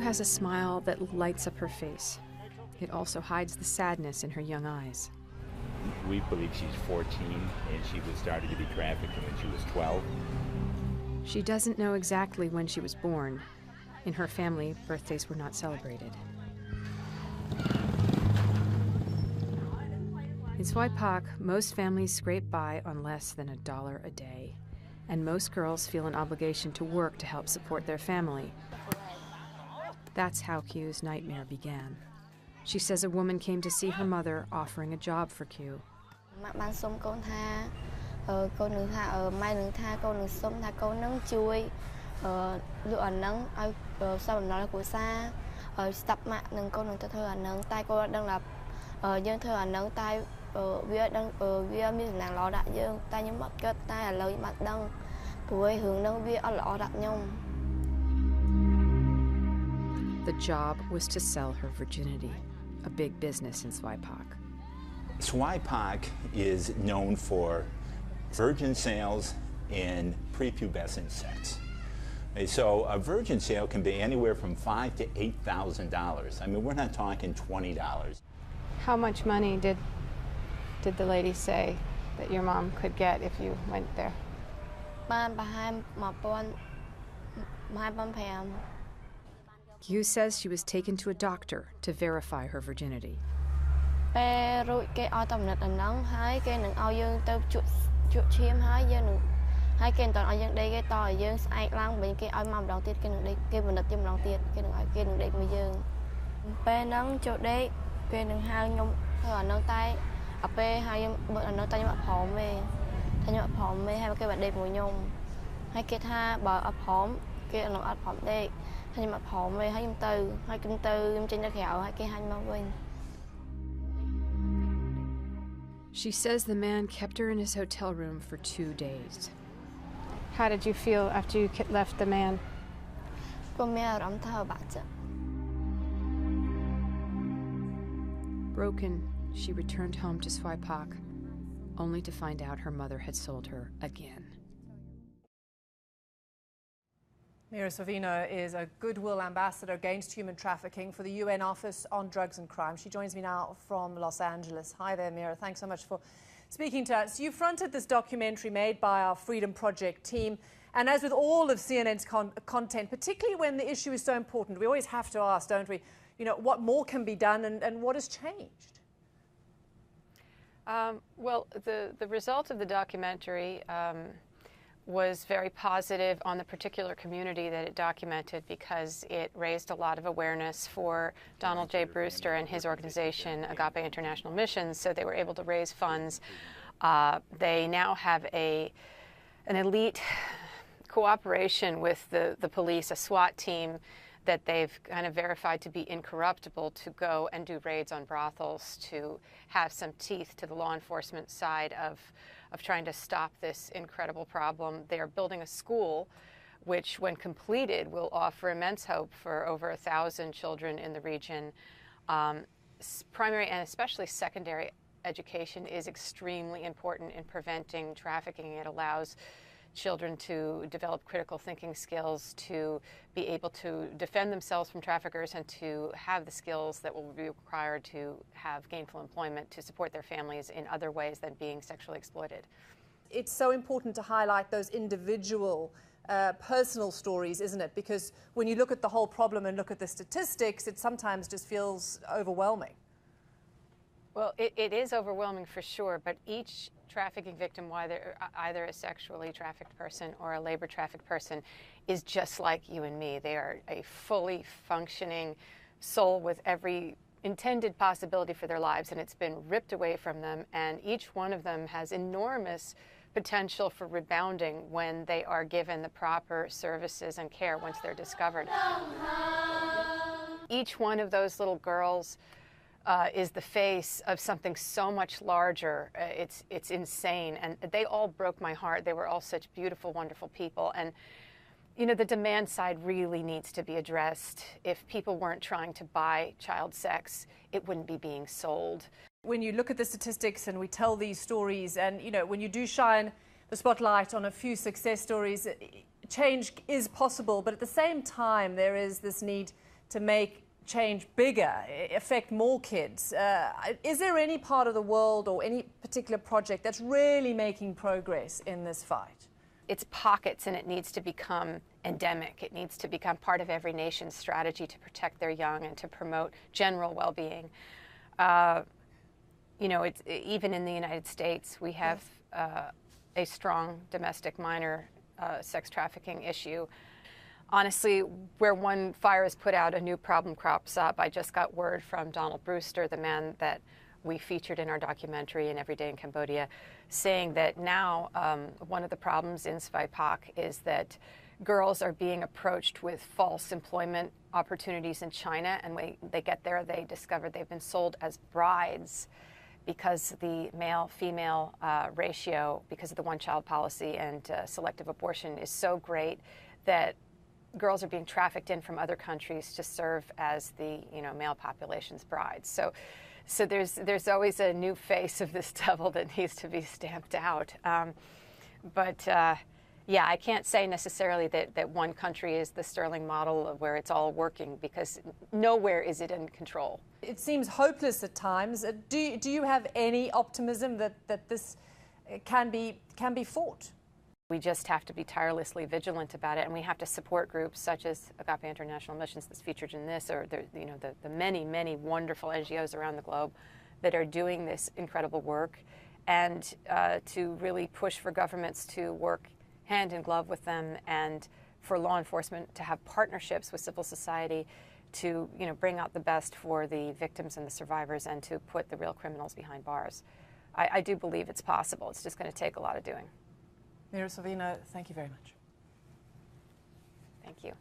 Kyu has a smile that lights up her face. It also hides the sadness in her young eyes. We believe she's 14 and she was started to be trafficked when she was 12. She doesn't know exactly when she was born. In her family, birthdays were not celebrated. In Swaipak, most families scrape by on less than $1 a day, and most girls feel an obligation to work to help support their family. That's how Kyu's nightmare began. She says a woman came to see her mother offering a job for Kyu. The job was to sell her virginity, a big business in Swaipak. Swaipak is known for virgin sales and prepubescent sex. So a virgin sale can be anywhere from $5,000 to $8,000. I mean, we're not talking $20. How much money did the lady say that your mom could get if you went there? Kyu says she was taken to a doctor to verify her virginity. She says the man kept her in his hotel room for 2 days. How did you feel after you left the man? Broken, she returned home to Swaipak, only to find out her mother had sold her again. Mira Sorvino is a goodwill ambassador against human trafficking for the UN Office on Drugs and Crime. She joins me now from Los Angeles. Hi there, Mira. Thanks so much for speaking to us. You fronted this documentary made by our Freedom Project team. And as with all of CNN's content, particularly when the issue is so important, we always have to ask, don't we, you know, what more can be done and what has changed? Well, the result of the documentary was very positive on the particular community that it documented, because it raised a lot of awareness for Donald J. Brewster and his organization, Agape International Missions, so they were able to raise funds. They now have an elite cooperation with the police, a SWAT team that they've kind of verified to be incorruptible, to go and do raids on brothels, to have some teeth to the law enforcement side of trying to stop this incredible problem. They are building a school which, when completed, will offer immense hope for over 1,000 children in the region. Primary and especially secondary education is extremely important in preventing trafficking. It allows children to develop critical thinking skills, to be able to defend themselves from traffickers, and to have the skills that will be required to have gainful employment to support their families in other ways than being sexually exploited. It's so important to highlight those individual personal stories, isn't it? Because when you look at the whole problem and look at the statistics, it sometimes just feels overwhelming. Well, it is overwhelming for sure, but each trafficking victim, either a sexually trafficked person or a labor trafficked person, is just like you and me. They are a fully functioning soul with every intended possibility for their lives, and it's been ripped away from them, and each one of them has enormous potential for rebounding when they are given the proper services and care once they're discovered. Each one of those little girls is the face of something so much larger. It's insane, and they all broke my heart. They were all such beautiful, wonderful people, and you know, the demand side really needs to be addressed. If people weren't trying to buy child sex, it wouldn't be being sold. When you look at the statistics and we tell these stories, and you know, when you do shine the spotlight on a few success stories, change is possible, but at the same time there is this need to make change bigger, affect more kids. Is there any part of the world or any particular project that's really making progress in this fight? It's pockets, and it needs to become endemic. It needs to become part of every nation's strategy to protect their young and to promote general well-being. You know, it's, even in the United States, we have a strong domestic minor sex trafficking issue. Honestly, where one fire is put out, a new problem crops up. I just got word from Donald Brewster, the man that we featured in our documentary in Every Day in Cambodia, saying that now one of the problems in SVIPOC is that girls are being approached with false employment opportunities in China, and when they get there, they discover they've been sold as brides because the male-female ratio, because of the one-child policy and selective abortion, is so great that girls are being trafficked in from other countries to serve as the male population's brides. So there's always a new face of this devil that needs to be stamped out. Yeah, I can't say necessarily that one country is the sterling model of where it's all working, because nowhere is it in control. It seems hopeless at times. Do you have any optimism that this can be fought? We just have to be tirelessly vigilant about it, and we have to support groups such as Agape International Missions that's featured in this, or the many, many wonderful NGOs around the globe that are doing this incredible work, and to really push for governments to work hand in glove with them, and for law enforcement to have partnerships with civil society to bring out the best for the victims and the survivors, and to put the real criminals behind bars. I do believe it's possible. It's just going to take a lot of doing. Mira Sorvino, thank you very much. Thank you.